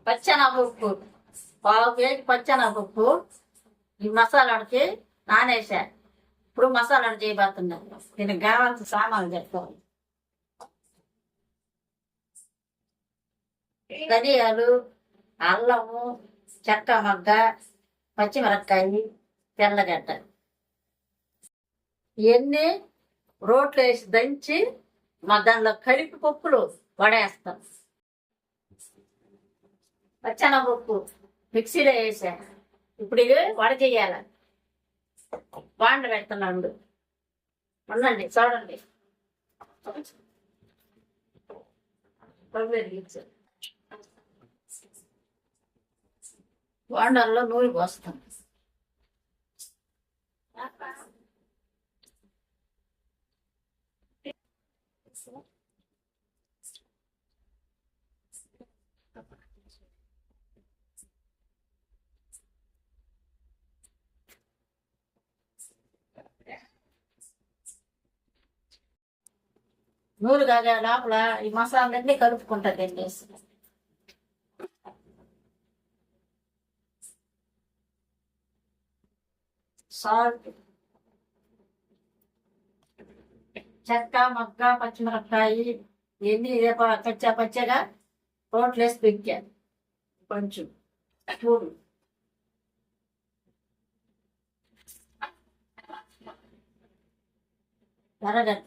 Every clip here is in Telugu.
పచ్చెనగపప్పు పావు కేజీ పచ్చెనగపప్పు ఈ మసాలాడికి నానేసా. ఇప్పుడు మసాలా చేయబోతున్నా. దీనికి కావాల్సిన సామాన్లు చెప్తాను. ధనియాలు, అల్లము, చెక్క మగ్గ, పచ్చిమిరపకాయ, తెల్లగడ్డ ఇవన్నీ రోట్లో వేసి దంచి దానిలో కలిపి పప్పులు వడేస్తాం. పచ్చెనగపప్పు మిక్సీలో వేసా. ఇప్పుడు ఇవి వడ చెయ్యాలి. బాండ పెడుతున్నాడు. ఉండండి చూడండి. బాండల్లో నూనె పోస్తాం. నూనె కాగా లోపల ఈ మసాలాలన్నీ కలుపుకుంటుందండి. సాల్ట్, చెక్క మగ్గ, పచ్చిమిరపకాయ ఇవన్నీ పచ్చగా రోట్లు వేసి పెంచాను. కొంచెం స్పూన్ ఎర్రగడ్డ,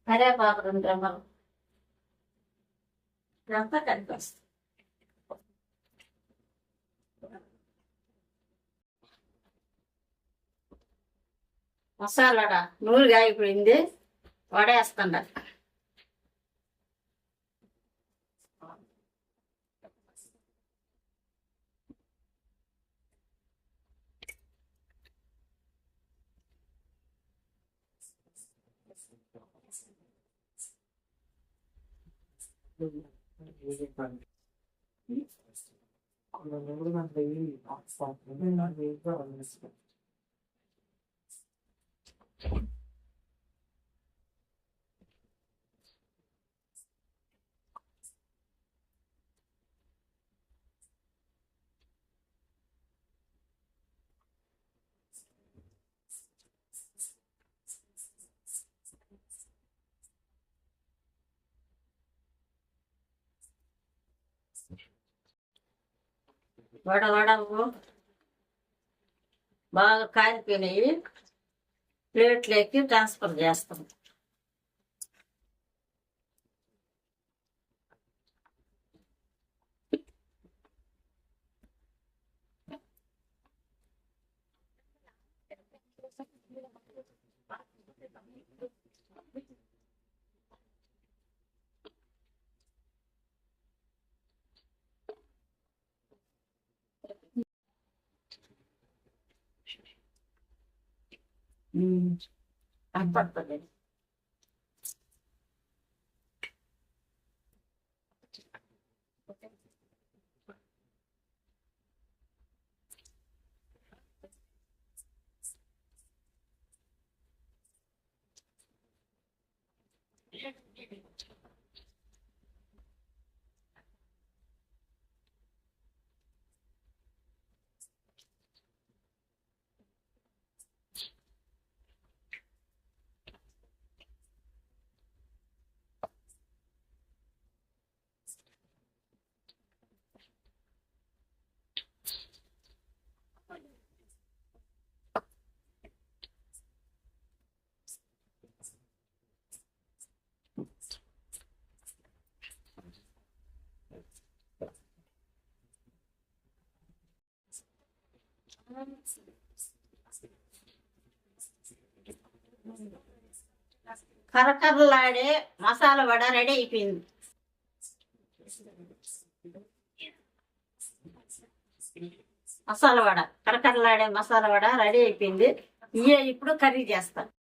కరివేపాకు 2 రెమ్మలు ఇదంతా కలిపేస్తాం. మసాలా నూనె కాగిపోయింది. వడేస్తాండ. వడలు బాగా కాలిపోయినాయి. ప్లేట్లోకి ట్రాన్స్ఫర్ చేస్తాం. పడుతుంది. కరకరలాడే మసాలా వడ రెడీ అయిపోయింది. మసాలా వడ కరకరలాడే మసాలా వడ రెడీ అయిపోయింది. ఇప్పుడు కర్రీ చేస్తాను.